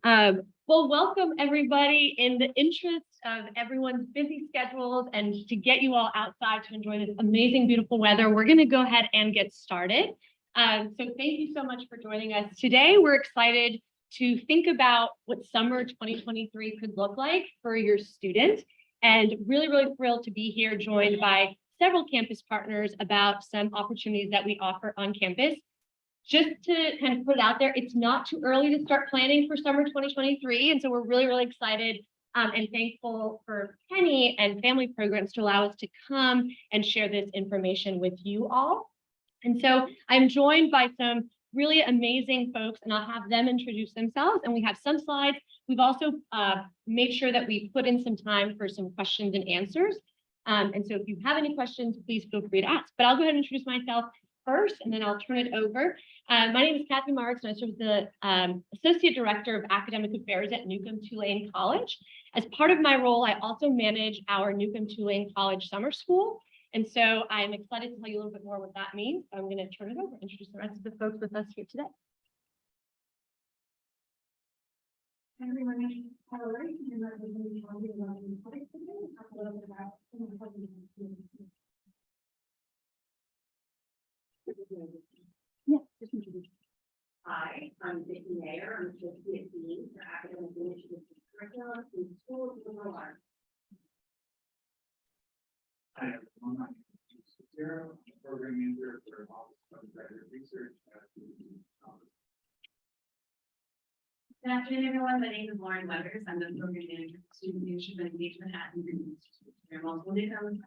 Well, welcome everybody. In the interest of everyone's busy schedules and to get you all outside to enjoy this amazing, beautiful weather, we're going to go ahead and get started. So thank you so much for joining us today. We're excited to think about what summer 2023 could look like for your student, and really thrilled to be here joined by several campus partners about some opportunities that we offer on campus. Just to kind of put it out there, it's not too early to start planning for summer 2023. And so we're really excited and thankful for Penny and Family Programs to allow us to come and share this information with you all. And so I'm joined by some really amazing folks, and I'll have them introduce themselves. And we have some slides. We've also made sure that we put in some time for some questions and answers. And so if you have any questions, please feel free to ask. But I'll go ahead and introduce myself first, and then I'll turn it over. My name is Kathy Marks, and I serve as the Associate Director of Academic Affairs at Newcomb-Tulane College. As part of my role, I also manage our Newcomb-Tulane College Summer School. And so I'm excited to tell you a little bit more what that means. I'm going to turn it over and introduce the rest of the folks with us here today. Hi everyone, I'm Hillary, and I'm going to be talking about the topic today and talk a little bit about Yeah, just introduce. Hi, I'm Vicki Mayer. I'm Associate Dean for Academic Initiatives and Curriculum in Schools of the Arts. Hi, everyone. I'm Zero, Program Manager for Office of Undergraduate Research at the Office. Good afternoon, everyone. My name is Lauren Weathers. I'm the Program Manager for Student Leadership and Engagement at Newcomb Institute. There are multiple Newcombs.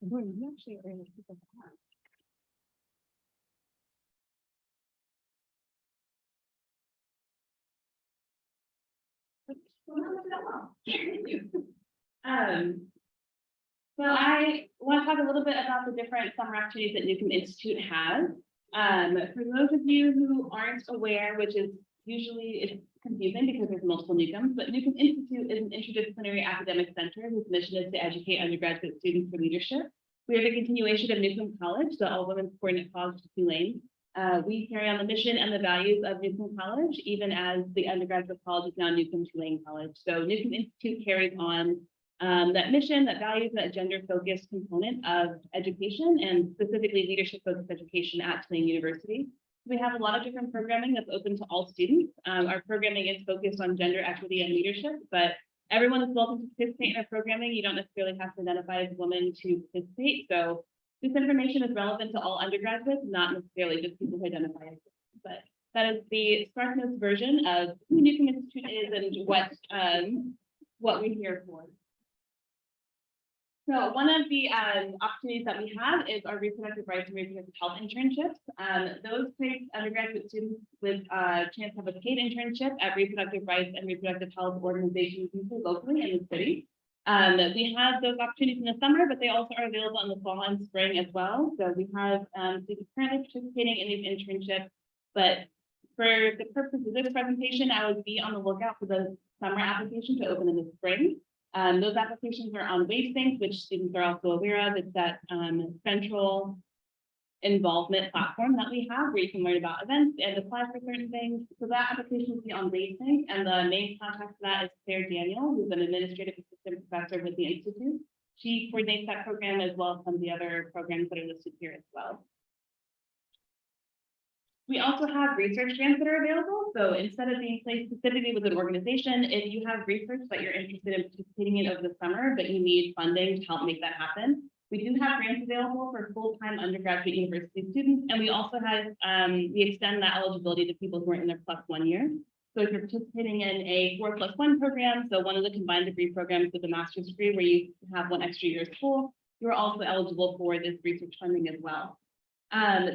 You actually are in the people. So I want to talk a little bit about the different summer activities that Newcomb Institute has. For those of you who aren't aware, which is usually it's confusing because there's multiple Newcombs, but Newcomb Institute is an interdisciplinary academic center whose mission is to educate undergraduate students for leadership. We are the continuation of Newcomb College, the all-women's coordinate college to Tulane. We carry on the mission and the values of Newcomb College, even as the undergraduate college is now Newcomb-Tulane College. So Newcomb Institute carries on that mission, that values, that gender-focused component of education, and specifically leadership-focused education at Tulane University. We have a lot of different programming that's open to all students. Our programming is focused on gender equity and leadership, but everyone is welcome to participate in our programming. You don't necessarily have to identify as a woman to participate. So this information is relevant to all undergraduates, not necessarily just people who identify as women. But that is the SparkNotes version of who Newcomb Institute is and what we're here for. So one of the opportunities that we have is our reproductive rights and reproductive health internships. Those place undergraduate students with a chance to have a paid internship at reproductive rights and reproductive health organizations, usually locally in the city. We have those opportunities in the summer, but they also are available in the fall and spring as well. So we have students currently participating in these internships, but for the purpose of this presentation, I would be on the lookout for the summer application to open in the spring. Those applications are on WaveSync, which students are also aware of. It's that central involvement platform that we have where you can learn about events and apply for certain things. So that application will be on WaveSync, and the main contact for that is Claire Daniel, who's an administrative assistant professor with the Institute. She coordinates that program as well as some of the other programs that are listed here as well. We also have research grants that are available. So instead of being placed specifically with an organization, if you have research that you're interested in participating in over the summer, but you need funding to help make that happen, we do have grants available for full-time undergraduate university students. And we also have, we extend that eligibility to people who are in their +1 year. So if you're participating in a 4+1 program, so one of the combined degree programs with a master's degree where you have 1 extra year of school, you're also eligible for this research funding as well.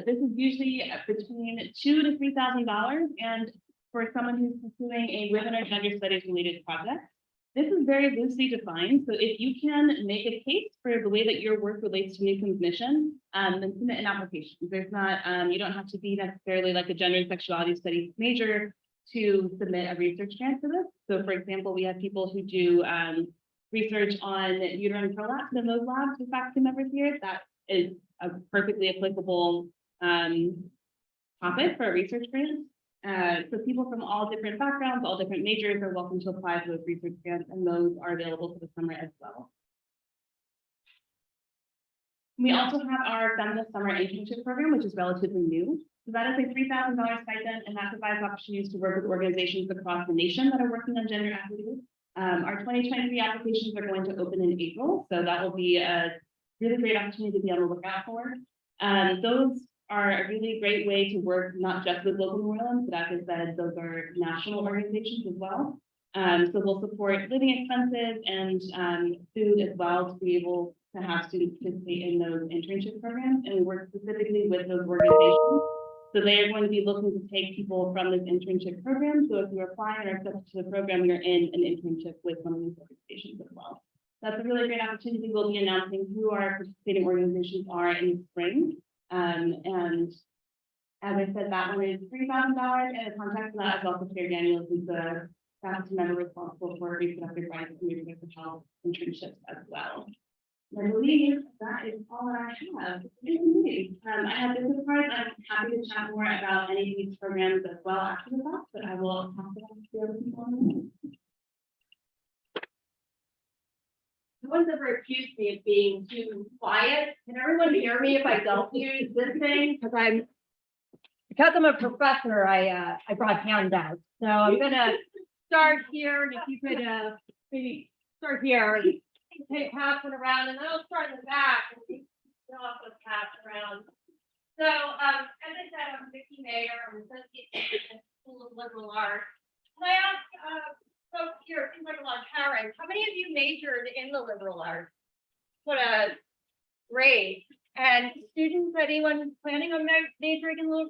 This is usually between $2,000 to $3,000, and for someone who's pursuing a women or gender studies related project, this is very loosely defined. So if you can make a case for the way that your work relates to Newcomb's mission, then submit an application. There's not, you don't have to be necessarily like a gender and sexuality studies major to submit a research grant for this. So for example, we have people who do research on uterine prolapse in those labs with faculty members here. That is a perfectly applicable topic for a research grant. So people from all different backgrounds, all different majors are welcome to apply for those research grants, and those are available for the summer as well. We also have our feminist summer internship program, which is relatively new. So that is a $3,000 stipend, and that provides opportunities to work with organizations across the nation that are working on gender equity. Our 2023 applications are going to open in April, so that will be a really great opportunity to be on the lookout for. Those are a really great way to work not just with local New Orleans, but as I said, those are national organizations as well. So we'll support living expenses and food as well to be able to have students participate in those internship programs. And we work specifically with those organizations. So they are going to be looking to take people from this internship program. So if you apply and are accepted to the program, you're in an internship with one of these organizations as well. That's a really great opportunity. We'll be announcing who our participating organizations are in the spring. And as I said, that one is $3,000, and the contact for that is also Claire Daniels, who's the faculty member responsible for reproductive rights and reproductive health internships as well. I believe that is all that I have. I have business cards. I'm happy to chat more about any of these programs as well after the fact, but I will pass it on to the other people on the line. No one's ever accused me of being too quiet. Can everyone hear me if I don't use this thing? Because I'm a professor, I brought handouts. So I'm gonna start here, and if you could maybe start here and pass it around, and then I'll start in the back and we can also pass around. So as I said, I'm Vicki Mayer. I'm associate dean at the School of Liberal Arts. Can I ask folks here, it seems like a lot of parents, how many of you majored in the liberal arts? Put a raise. And students, anyone planning on majoring in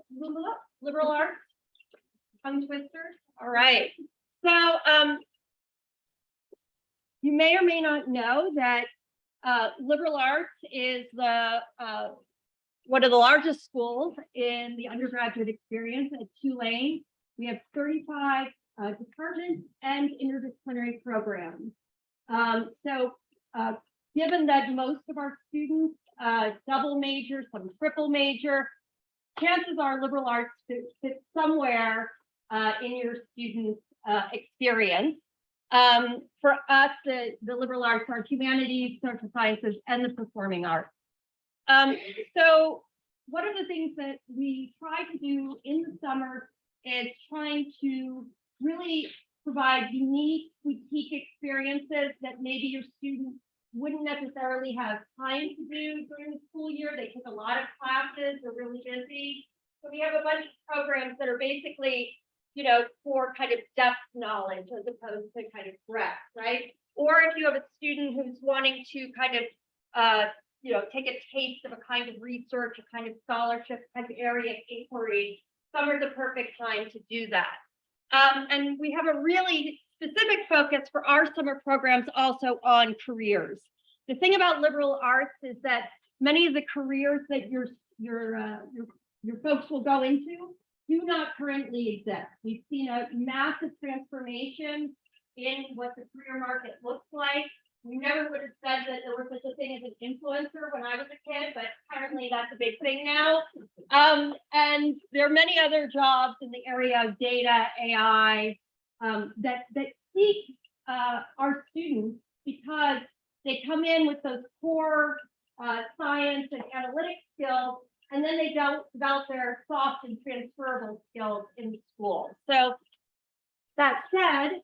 liberal arts? Tongue twisters? All right. So you may or may not know that liberal arts is the one of the largest schools in the undergraduate experience at Tulane. We have 35 departments and interdisciplinary programs. Given that most of our students double major, some triple major, chances are liberal arts fit somewhere in your students' experience. For us, the liberal arts are humanities, social sciences, and the performing arts. So one of the things that we try to do in the summer is trying to really provide unique boutique experiences that maybe your students wouldn't necessarily have time to do during the school year. They take a lot of classes, they're really busy. So we have a bunch of programs that are basically, for kind of depth knowledge as opposed to kind of breadth, right? Or if you have a student who's wanting to kind of, take a taste of a kind of research, a kind of scholarship, kind of area of inquiry, summer's the perfect time to do that. And we have a really specific focus for our summer programs also on careers. The thing about liberal arts is that many of the careers that your folks will go into do not currently exist. We've seen a massive transformation in what the career market looks like. We never would have said that there was such a thing as an influencer when I was a kid, but apparently that's a big thing now. And there are many other jobs in the area of data, AI, that seek our students because they come in with those core science and analytic skills, and then they don't develop their soft and transferable skills in school. So that said,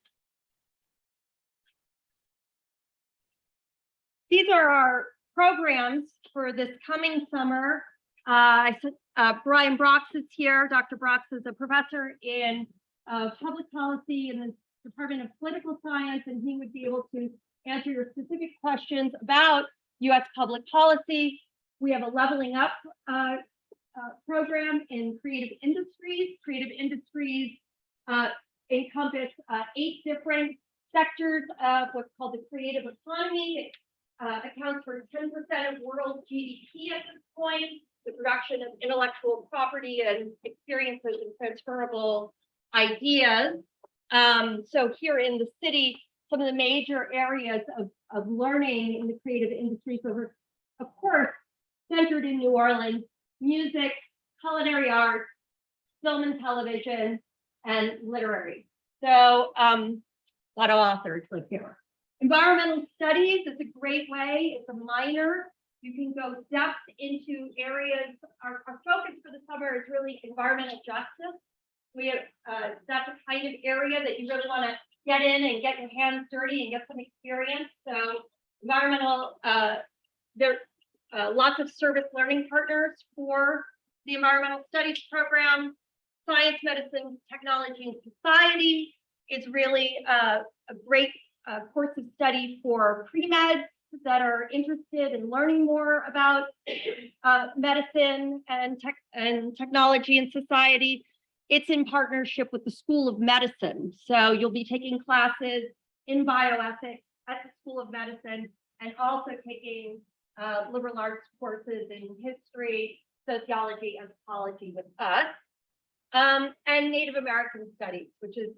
these are our programs for this coming summer. Brian Brox is here. Dr. Brox is a professor in public policy in the Department of Political Science, and he would be able to answer your specific questions about U.S. public policy. We have a leveling up program in creative industries. Creative industries encompass 8 different sectors of what's called the creative economy. It accounts for 10% of world GDP at this point, the production of intellectual property and experiences and transferable ideas. So here in the city, some of the major areas of learning in the creative industries are, of course, centered in New Orleans: music, culinary arts, film and television, and literary. So a lot of authors live here. Environmental studies is a great way. It's a minor. You can go depth into areas. Our focus for the summer is really environmental justice. We have that's a kind of area that you really want to get in and get your hands dirty and get some experience. So environmental, there lots of service learning partners for the environmental studies program. Science, medicine, technology, and society is really a great course of study for pre-meds that are interested in learning more about medicine and technology and society. It's in partnership with the School of Medicine. So you'll be taking classes in bioethics at the School of Medicine and also taking liberal arts courses in history, sociology, anthropology with us. And Native American studies, which is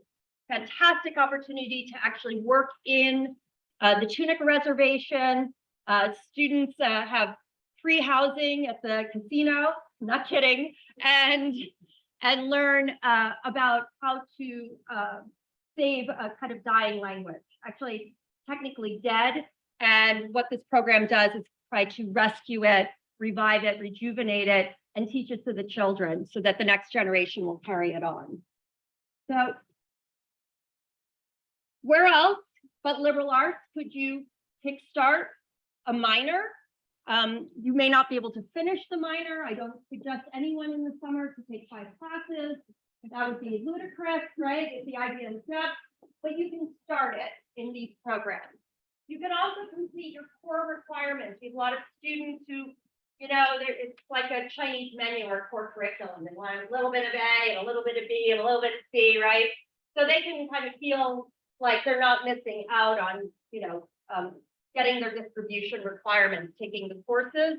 a fantastic opportunity to actually work in the Tunica Reservation. Students have free housing at the casino, not kidding, and learn about how to save a kind of dying language, actually technically dead. And what this program does is try to rescue it, revive it, rejuvenate it, and teach it to the children so that the next generation will carry it on. So where else but liberal arts could you kickstart a minor? You may not be able to finish the minor. I don't suggest anyone in the summer to take 5 classes. That would be ludicrous, right? It's the idea of depth, but you can start it in these programs. You can also complete your core requirements. We have a lot of students who, you know, it's like a Chinese menu or core curriculum. They want a little bit of A and a little bit of B and a little bit of C, right? So they can kind of feel like they're not missing out on, you know, getting their distribution requirements, taking the courses.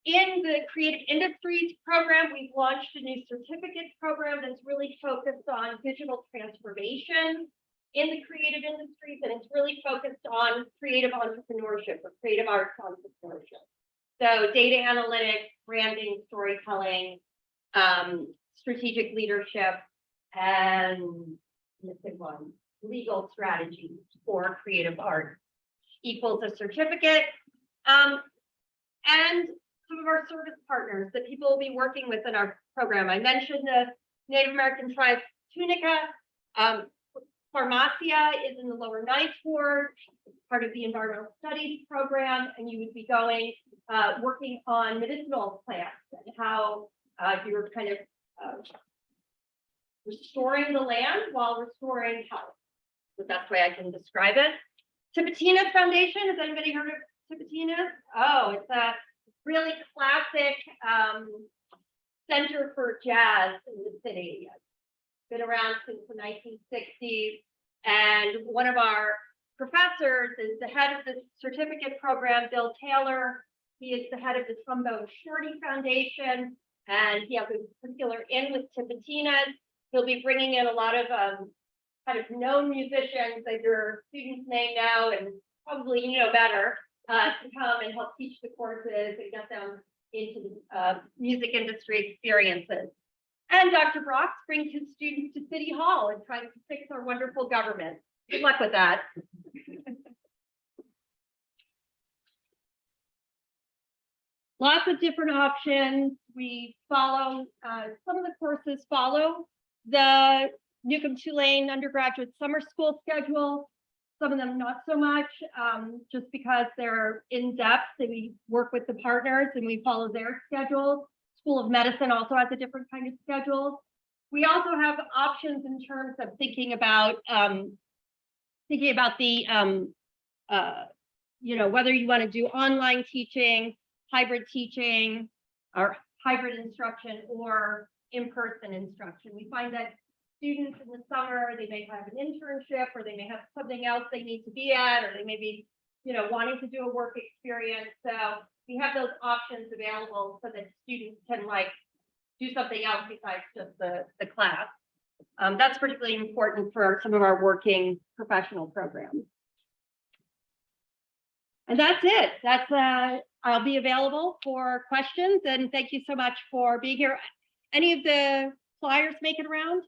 In the creative industries program, we've launched a new certificate program that's really focused on digital transformation in the creative industries, and it's really focused on creative entrepreneurship or creative arts entrepreneurship. So data analytics, branding, storytelling, strategic leadership, and the big one, legal strategies for creative art equals a certificate. And some of our service partners that people will be working with in our program. I mentioned the Native American tribe Tunica. Pharmacia is in the lower 9th ward, it's part of the environmental studies program, and you would be going, working on medicinal plants and how you're kind of restoring the land while restoring health. The best way I can describe it. Tipitina's Foundation, has anybody heard of Tipitina's? Oh, it's a really classic center for jazz in the city. Been around since the 1960s. And one of our professors is the head of the certificate program, Bill Taylor. He is the head of the Trombone Shorty Foundation, and he has a particular in with Tipitina's. He'll be bringing in a lot of kind of known musicians that your students may know and probably you know better to come and help teach the courses and get them into the music industry experiences. And Dr. Brock brings his students to City Hall and tries to fix our wonderful government. Good luck with that. Lots of different options. We follow, some of the courses follow the Newcomb-Tulane Undergraduate Summer School schedule. Some of them not so much, just because they're in depth and we work with the partners and we follow their schedule. School of Medicine also has a different kind of schedule. We also have options in terms of thinking about the, you know, whether you want to do online teaching, hybrid teaching, or hybrid instruction, or in-person instruction. We find that students in the summer, they may have an internship, or they may have something else they need to be at, or they may be, you know, wanting to do a work experience. So we have those options available so that students can like do something else besides just the class. That's particularly important for some of our working professional programs. And that's it. That's I'll be available for questions, and thank you so much for being here. Any of the flyers make it around?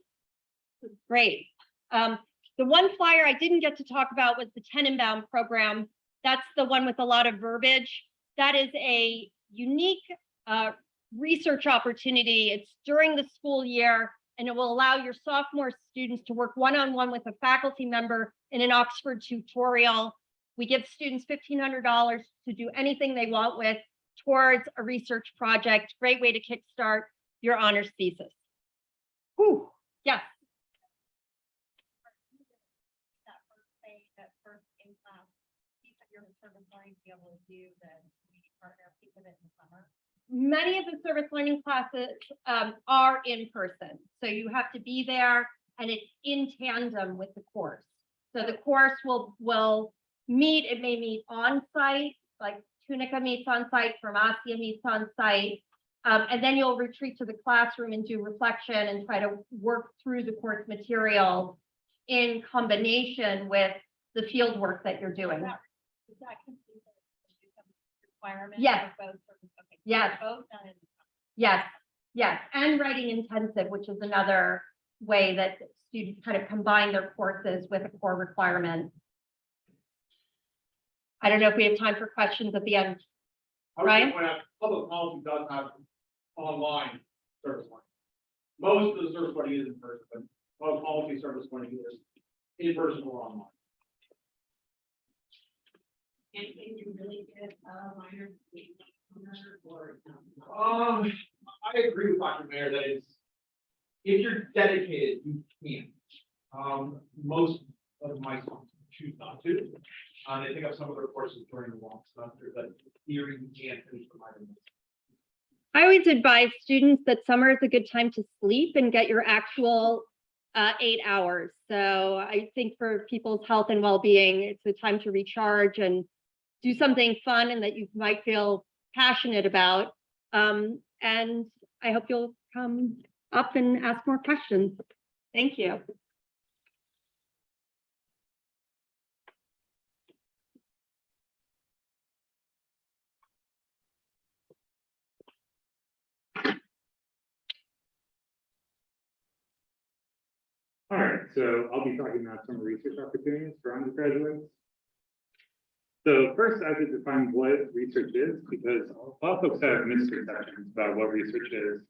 Great. The one flyer I didn't get to talk about was the Tenenbaum program. That's the one with a lot of verbiage. That is a unique research opportunity. It's during the school year, and it will allow your sophomore students to work one-on-one with a faculty member in an Oxford tutorial. We give students $1,500 to do anything they want with towards a research project. Great way to kickstart your honors thesis. Whew. Yes. That first phase, that first in class, piece of your service learning to be able to do the community partner piece of it in the summer. Many of the service learning classes are in person. So you have to be there, and it's in tandem with the course. So the course will meet, it may meet on site, like Tunica meets on site, Formacia meets on site. And then you'll retreat to the classroom and do reflection and try to work through the course material in combination with the field work that you're doing. Is that complete requirement? Yes. For both service? Okay. Yes. Both done in the summer. Yes, yes, and writing intensive, which is another way that students kind of combine their courses with a core requirement. I don't know if we have time for questions at the end. I would Ryan? point out, public policy does have online service learning. Most of the service learning is in person, but public policy service learning is in person or online. And you really get minor or. I agree with Dr. Mayer that if you're dedicated, you can. Most of my students choose not to. They take up some of their courses during the long semester, but theory you can't finish providing. I always advise students that summer is a good time to sleep and get your actual 8 hours. So I think for people's health and well-being, it's a time to recharge and do something fun and that you might feel passionate about. And I hope you'll come up and ask more questions. Thank you. All right, so I'll be talking about some research opportunities for undergraduates. So first, I have to define what research is, because a lot of folks have misconceptions about what research is.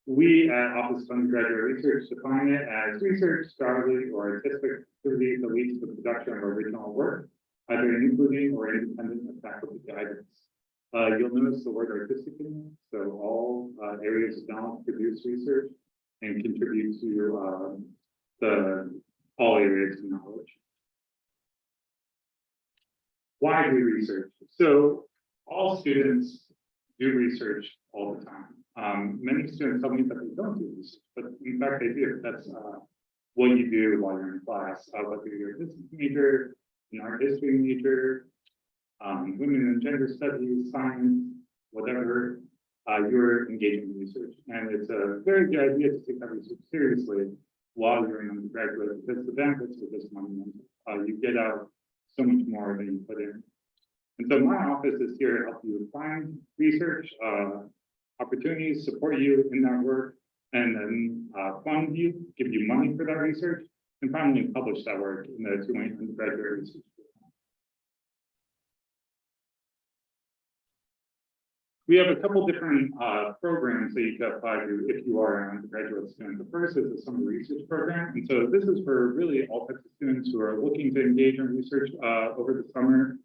We at Office of Undergraduate Research define it as research, scholarly, or artistic activity that leads to the production of original work, either including or independent of faculty guidance. You'll notice the word artistic in there, so all areas of knowledge produce research and contribute to all areas of knowledge. Why do research? So all students do research all the time. Many students tell me that they don't do research, but in fact they do. That's what you do while you're in class, whether you're a business major, an art history major, women and gender studies, science, whatever, you're engaging in research. And it's a very good idea to take that research seriously while you're an undergraduate, because the benefits of this monumental. You get out so much more than you put in. And so my office is here to help you find research opportunities, support you in that work, and then fund you, give you money for that research, and finally publish that work in the Tulane Undergraduate Research. We have a couple different programs that you can apply to if you are an undergraduate student. The first is the summer research program. And so this is for really all types of students who are looking to engage in research over the summer.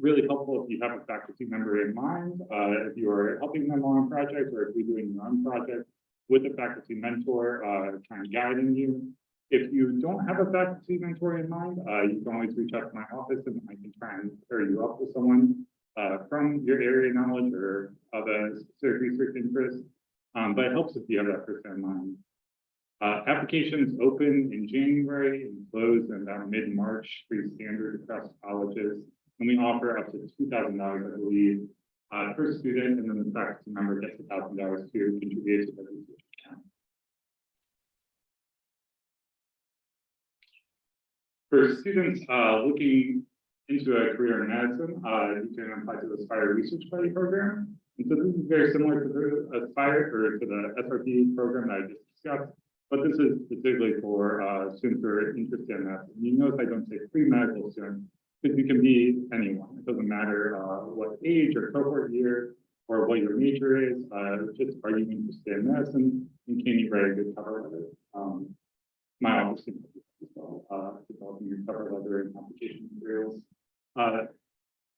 Really helpful if you have a faculty member in mind, if you are helping them on a project, or if you're doing your own project with a faculty mentor kind of guiding you. If you don't have a faculty mentor in mind, you can always reach out to my office and I can try and pair you up with someone from your area knowledge or of a specific research interest, but it helps if you have that person in mind. Applications open in January and close in about mid-March, pretty standard across colleges, and we offer up to $2,000, I believe, per student, and then the faculty member gets $1,000 to contribute to the research account. For students looking into a career in medicine, you can apply to the Aspire Research Buddy program. And so this is very similar to the Aspire or to the SRP program that I just discuss. But this is specifically for students who are interested in that. And you notice I don't say pre-medical students, because you can be anyone. It doesn't matter what age or cohort year or what your major is. Just are you interested in this, and can you write a good cover letter? My office can help you as well, developing your cover letter and application materials.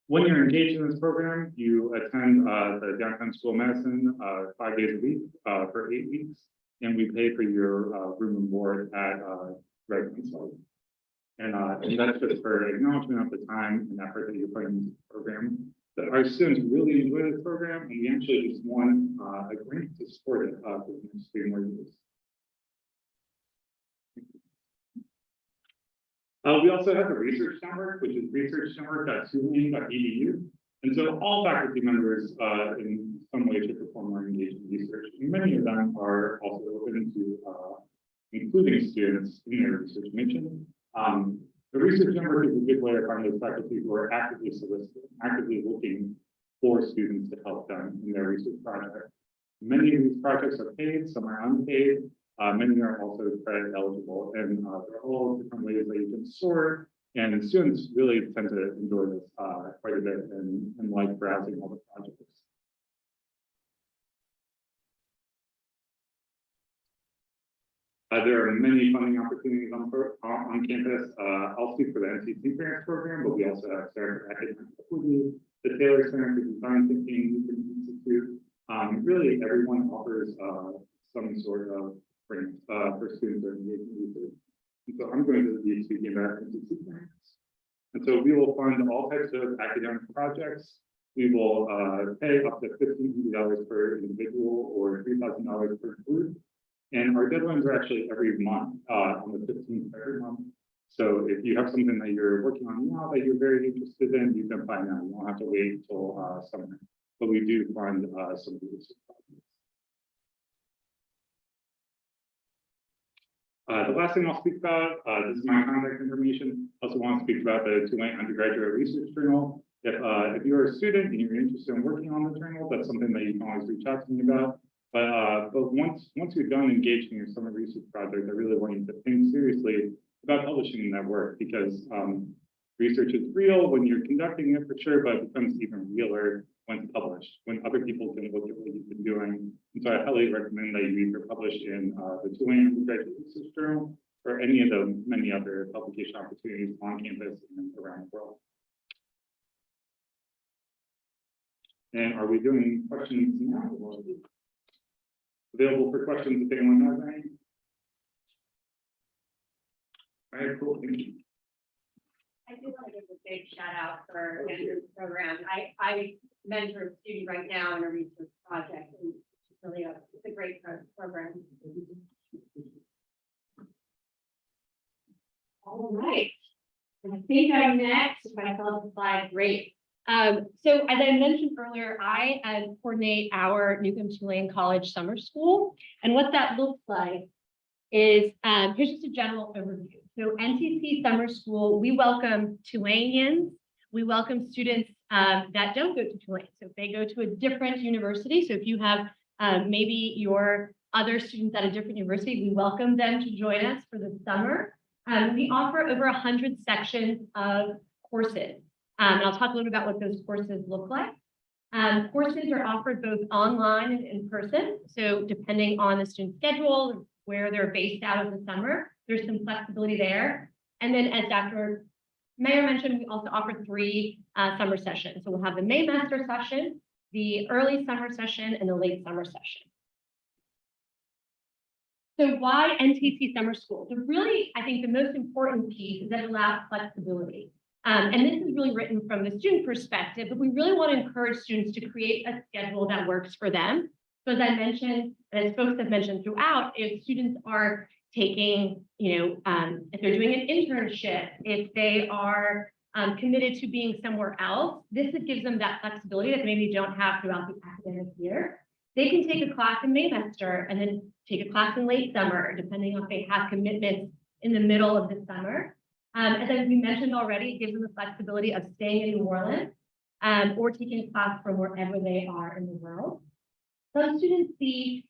When you're engaged in this program, you attend the Downtown School of Medicine 5 days a week for 8 weeks, and we pay for your room and board at Redmond Site. And that's just for acknowledgement of the time and effort that you're putting into the program. But our students really enjoy this program, and we actually just won a grant to support it for the next 3 more years. We also have the research network, which is researchnetwork.tulane.edu. And so all faculty members in some way, shape, or form are engaged in research. And many of them are also open to including students in their research mission. The research network is a good way to find those faculty who are actively soliciting, actively looking for students to help them in their research project. Many of these projects are paid, some are unpaid. Many are also credit eligible, and there are all different ways that you can sort. And students really tend to enjoy this quite a bit and like browsing all the projects. There are many funding opportunities on campus. I'll speak for the NCC grants program, but we also have Center for Academic Equity, the Taylor Center for Design Thinking, Newcomb Institute. Really, everyone offers some sort of grant for students that are engaged in research. And so I'm going to be speaking about NCC grants. And so we will fund all types of academic projects. We will pay up to $1,500 per individual or $3,000 per group. And our deadlines are actually every month, on the 15th of every month. So if you have something that you're working on now that you're very interested in, you can apply now. You don't have to wait until summer. But we do fund some of these projects. The last thing I'll speak about, this is my contact information. I also want to speak about the Tulane Undergraduate Research Journal. If you're a student and you're interested in working on the journal, that's something that you can always reach out to me about. But once you're done engaging in your summer research project, I really want you to think seriously about publishing that work, because research is real when you're conducting it for sure, but it becomes even realer when it's published, when other people can look at what you've been doing. And so I highly recommend that you either publish in the Tulane Undergraduate Research Journal or any of the many other publication opportunities on campus and around the world. And are we doing questions now? Available for questions if anyone has any. All right, cool, thank you. I do want to give a big shout out for Andrew's program. I mentor a student right now in a research project, and it's really it's a great program. All right. I think I'm next. If I fill out the slide, great. So as I mentioned earlier, I coordinate our Newcomb-Tulane College Summer School. And what that looks like is, here's just a general overview. So NTC Summer School, we welcome Tulaneans. We welcome students that don't go to Tulane. So if they go to a different university, so if you have maybe your other students at a different university, we welcome them to join us for the summer. We offer over 100 sections of courses. And I'll talk a little bit about what those courses look like. Courses are offered both online and in person. So depending on the student schedule, where they're based out of the summer, there's some flexibility there. And then as Dr. Mayer mentioned, we also offer 3 summer sessions. So we'll have the May master session, the early summer session, and the late summer session. So why NTC Summer School? So really, I think the most important piece is that it allows flexibility. And this is really written from the student perspective, but we really want to encourage students to create a schedule that works for them. So as I mentioned, and as folks have mentioned throughout, if students are taking, if they're doing an internship, if they are committed to being somewhere else, this gives them that flexibility that maybe don't have throughout the academic year. They can take a class in May semester and then take a class in late summer, depending on if they have commitments in the middle of the summer. And as we mentioned already, it gives them the flexibility of staying in New Orleans or taking a class from wherever they are in the world. Some students see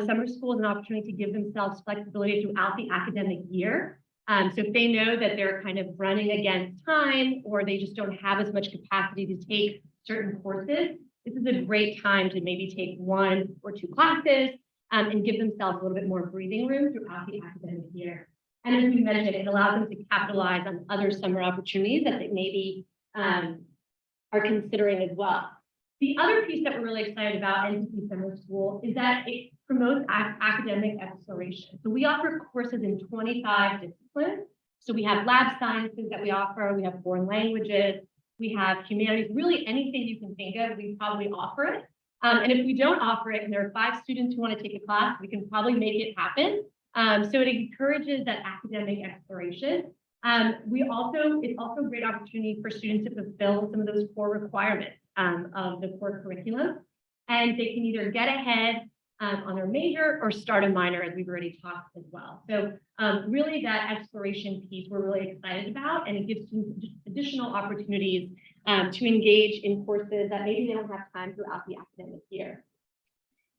Summer school is an opportunity to give themselves flexibility throughout the academic year. So if they know that they're kind of running against time or they just don't have as much capacity to take certain courses, this is a great time to maybe take 1 or 2 classes and give themselves a little bit more breathing room throughout the academic year. And as we mentioned, it allows them to capitalize on other summer opportunities that they maybe are considering as well. The other piece that we're really excited about in NCC Summer School is that it promotes academic exploration. So we offer courses in 25 disciplines. So we have lab sciences that we offer, we have foreign languages, we have humanities, really anything you can think of, we probably offer it. And if we don't offer it and there are 5 students who want to take a class, we can probably make it happen. So it encourages that academic exploration. It's also a great opportunity for students to fulfill some of those core requirements of the core curriculum. And they can either get ahead on their major or start a minor, as we've already talked as well. So really that exploration piece we're really excited about, and it gives students just additional opportunities to engage in courses that maybe they don't have time throughout the academic year.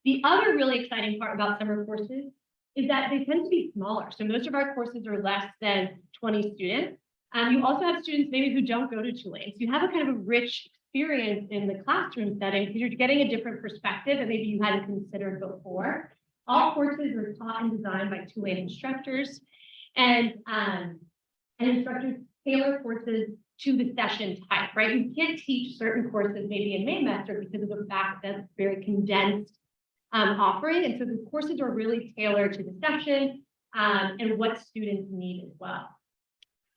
The other really exciting part about summer courses is that they tend to be smaller. So most of our courses are less than 20 students. You also have students maybe who don't go to Tulane. So you have a kind of a rich experience in the classroom setting because you're getting a different perspective that maybe you hadn't considered before. All courses are taught and designed by Tulane instructors, and instructors tailor courses to the session type, right? You can't teach certain courses maybe in May semester because of the fact that it's very condensed offering. And so the courses are really tailored to the session and what students need as well.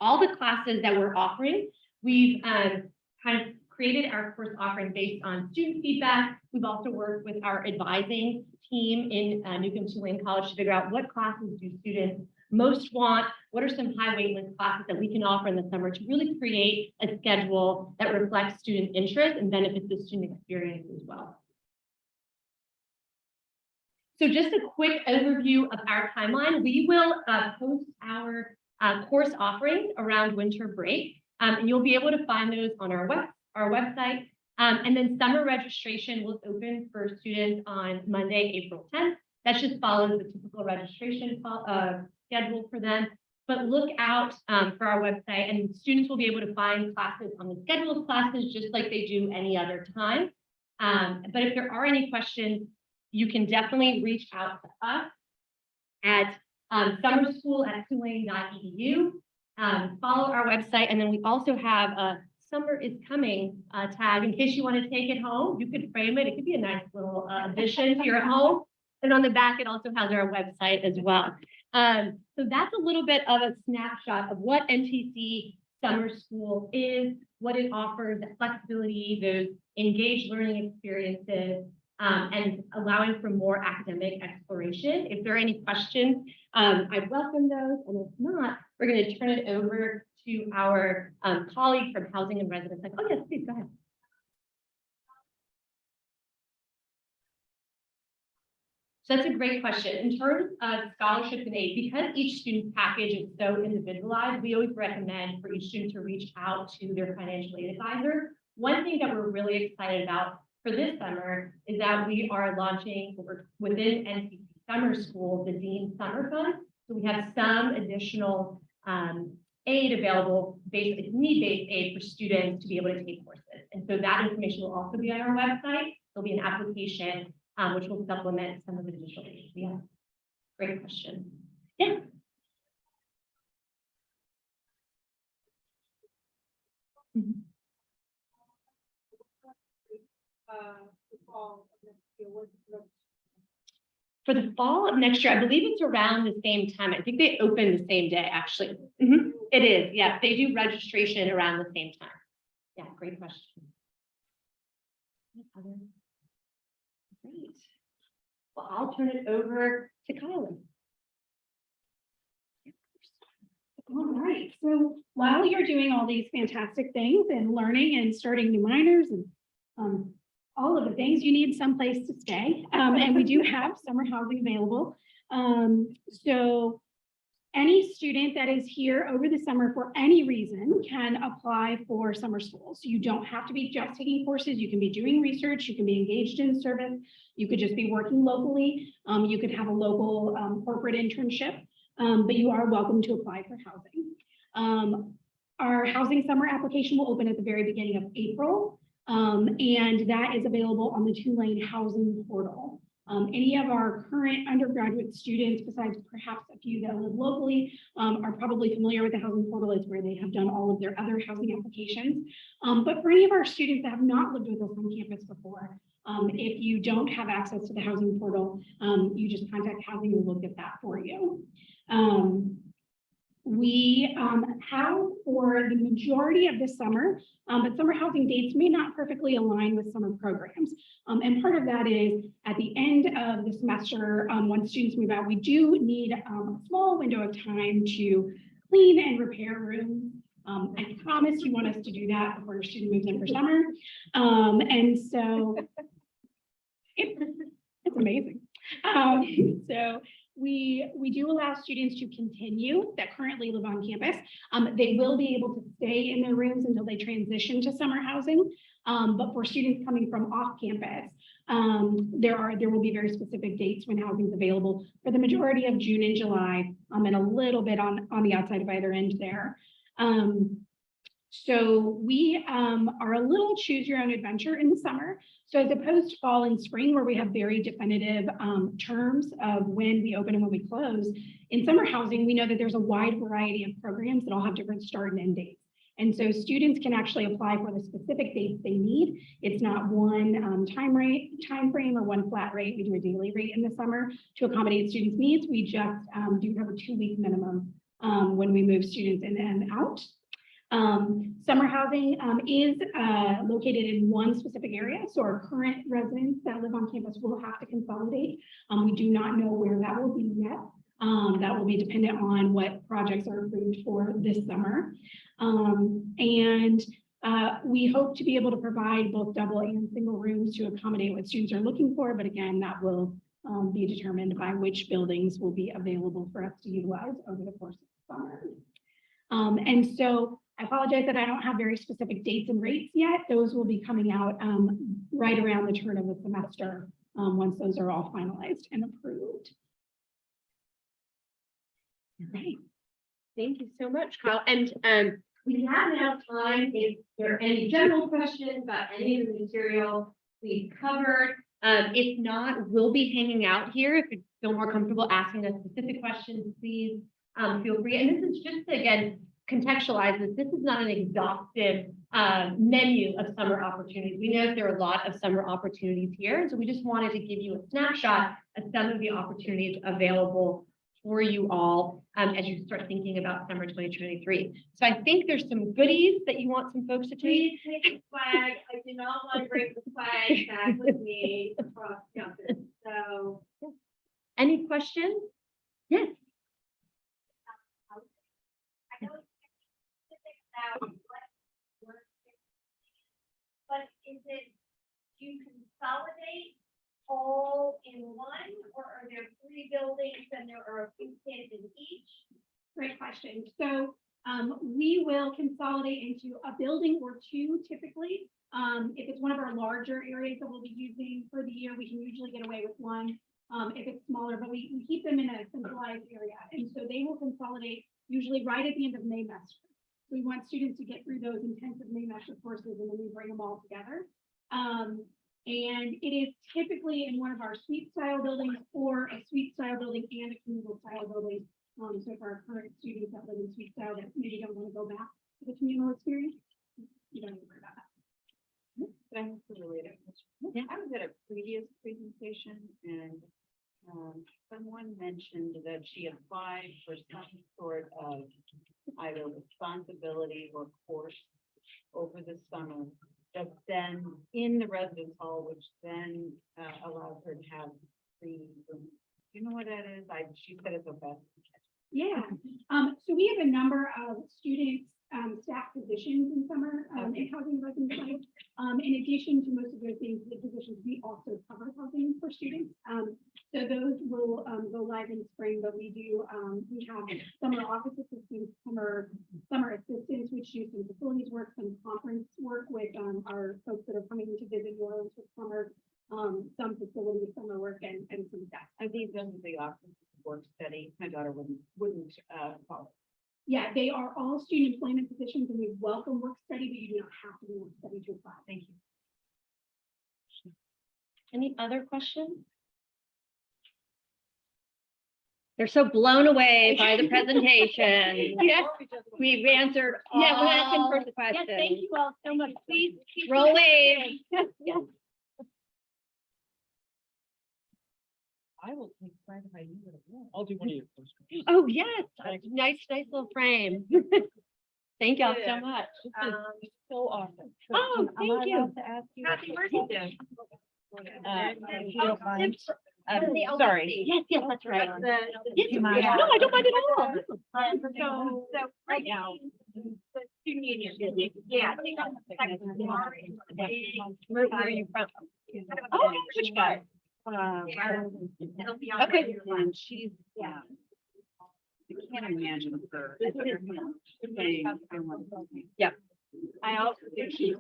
All the classes that we're offering, we've kind of created our course offering based on student feedback. We've also worked with our advising team in Newcomb-Tulane College to figure out what classes do students most want, what are some high waitlist classes that we can offer in the summer to really create a schedule that reflects student interest and benefits the student experience as well. So just a quick overview of our timeline. We will post our course offerings around winter break, and you'll be able to find those on our website. And then summer registration will open for students on Monday, April 10th. That just follows the typical registration schedule for them. But look out for our website, and students will be able to find classes on the scheduled classes just like they do any other time. But if there are any questions, you can definitely reach out to us at summerschool@tulane.edu. Follow our website, and then we also have a summer is coming tag in case you want to take it home. You could frame it. It could be a nice little addition to your home. And on the back, it also has our website as well. So that's a little bit of a snapshot of what NTC Summer School is, what it offers, that flexibility, those engaged learning experiences, and allowing for more academic exploration. If there are any questions, I'd welcome those. And if not, we're going to turn it over to our colleague from Housing and Residence. Oh, yes, please go ahead. So that's a great question. In terms of scholarships and aid, because each student package is so individualized, we always recommend for each student to reach out to their financial aid advisor. One thing that we're really excited about for this summer is that we are launching within NCC Summer School, the Dean Summer Fund. So we have some additional aid available, basically need-based aid for students to be able to take courses. And so that information will also be on our website. There'll be an application which will supplement some of the additional aid. Yeah, great question. Yeah. Mm-hmm. For the fall of next year, I believe it's around the same time. I think they open the same day, actually. Mm-hmm. It is, yeah. They do registration around the same time. Yeah, great question. Great. Well, I'll turn it over to Kylie. All right, so while you're doing all these fantastic things and learning and starting new minors and all of the things, you need someplace to stay. And we do have summer housing available. So any student that is here over the summer for any reason can apply for summer school. So you don't have to be just taking courses. You can be doing research. You can be engaged in service. You could just be working locally. You could have a local corporate internship, but you are welcome to apply for housing. Our housing summer application will open at the very beginning of April, and that is available on the Tulane housing portal. Any of our current undergraduate students, besides perhaps a few that live locally, are probably familiar with the housing portal. It's where they have done all of their other housing applications. But for any of our students that have not lived with us on campus before, if you don't have access to the housing portal, you just contact housing and we'll get that for you. We have for the majority of the summer, but summer housing dates may not perfectly align with summer programs. And part of that is at the end of the semester, once students move out, we do need a small window of time to clean and repair rooms. I promise you want us to do that before your student moves in for summer. And so it's amazing. So we do allow students to continue that currently live on campus. They will be able to stay in their rooms until they transition to summer housing. But for students coming from off campus, there will be very specific dates when housing is available for the majority of June and July, and a little bit on the outside of either end there. So we are a little choose your own adventure in the summer. So as opposed to fall and spring, where we have very definitive terms of when we open and when we close, in summer housing, we know that there's a wide variety of programs that all have different start and end dates. And so students can actually apply for the specific dates they need. It's not one time frame or one flat rate. We do a daily rate in the summer to accommodate students' needs. We just do have a 2-week minimum when we move students in and out. Summer housing is located in one specific area, so our current residents that live on campus will have to consolidate. We do not know where that will be yet. That will be dependent on what projects are approved for this summer. We hope to be able to provide both double and single rooms to accommodate what students are looking for, but again, that will be determined by which buildings will be available for us to utilize over the course of the summer. And so I apologize that I don't have very specific dates and rates yet. Those will be coming out right around the turn of the semester once those are all finalized and approved. All right. Thank you so much, Kyle. And we have now time if there are any general questions about any of the material we've covered. If not, we'll be hanging out here. If you feel more comfortable asking us specific questions, please feel free. And this is just to, again, contextualize this. This is not an exhaustive menu of summer opportunities. We know there are a lot of summer opportunities here. So we just wanted to give you a snapshot of some of the opportunities available for you all as you start thinking about summer 2023. So I think there's some goodies that you want some folks to take. Please take the flag. I do not want to bring the flag back with me across campus. So Any questions? Yes. I know it's specific about what work, but is it, do you consolidate all in one, or are there 3 buildings and there are a few kids in each? Great question. So we will consolidate into a building or 2 typically. If it's one of our larger areas that we'll be using for the year, we can usually get away with 1. If it's smaller, but we keep them in a centralized area. And so they will consolidate usually right at the end of May semester. We want students to get through those intensive May semester courses and then we bring them all together. And it is typically in one of our suite style buildings or a suite style building and a communal style building. So for our current students that live in suite style that maybe don't want to go back to the communal experience, you don't need to worry about that. I have a related question. I was at a previous presentation and someone mentioned that she applied for some sort of either responsibility or course over the summer, but then in the residence hall, which then allowed her to have free. Do you know what that is? She said it's okay. Yeah. So we have a number of students staff positions in summer, in housing residence sites. In addition to most of those things, the positions, we also cover housing for students. So those will, go live in spring, but we do, we have summer office assistants, summer assistants, which do some facilities work, some conference work with, our folks that are coming to visit New Orleans for summer, some facility summer work and some staff. Are these under the Office of Work Study? My daughter wouldn't, follow. Yeah, they are all student employment positions and we welcome work study, but you do not have to be work study to apply. Thank you. Any other questions? They're so blown away by the presentation. Yes. We've answered all Yeah, we're asking for the Yes, questions. thank you all so much. Please. keep Roll it wave. going. Yes, yes. I will take pride if I knew what it was. I'll do one of your. Oh, yes, nice little frame. Thank y'all so much. This is So awesome. Oh, thank you. To ask you. Happy birthday. If you don't mind. Oh, Sorry. Yes, that's right. Yes, you mind? no, I don't mind at all. So right now, the student union, yeah, I think I'm the second one. Where are you from? Oh, which guy? It'll be on. Okay. your And she's, yeah. I can't imagine her. saying, I want something. Yep. I also think she's.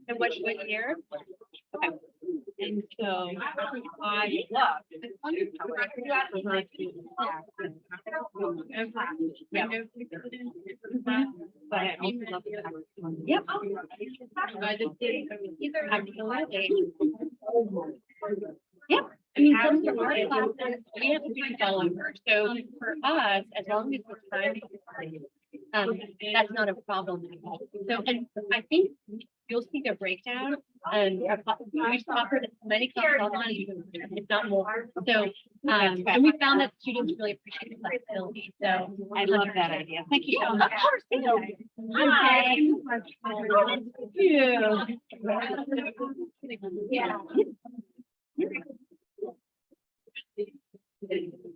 And what year? Okay. And so I love. Yeah. But I also love. Yep. Yep. I mean, some of our classes, we have to do developer. So for us, as long as it's time, that's not a problem. So, and I think you'll see the breakdown. We've offered many classes online, if not more. So, and we found that students really appreciate the flexibility. So I love that idea. Thank you so much. Of course, thank you. Yeah.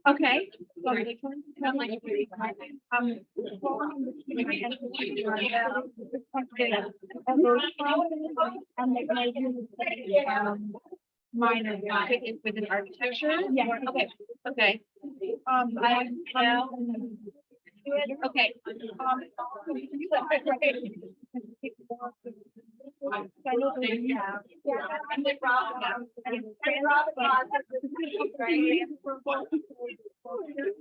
Okay. Minor within architecture? Yeah. Okay, okay. I now. Okay.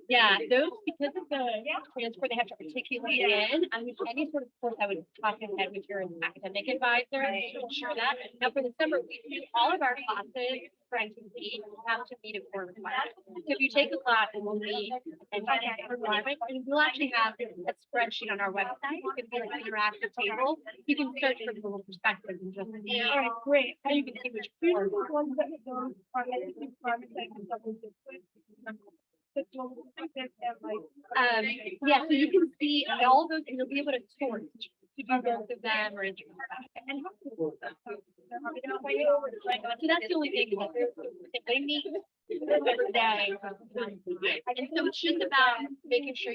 Yeah, those, because of the transfer, they have to articulate in, any sort of course I would talk ahead with your academic advisor to ensure that. Now, for the summer, we do all of our classes for NCC have to meet a core requirement. So if you take a class and we'll meet and we'll actually have a spreadsheet on our website. It's gonna be like an interactive table. You can search for Google perspectives and just see. All right, great. How you can see which core. Yeah, so you can see all those and you'll be able to sort to do both of them or. So that's the only thing. They meet every day. And so it's just about making sure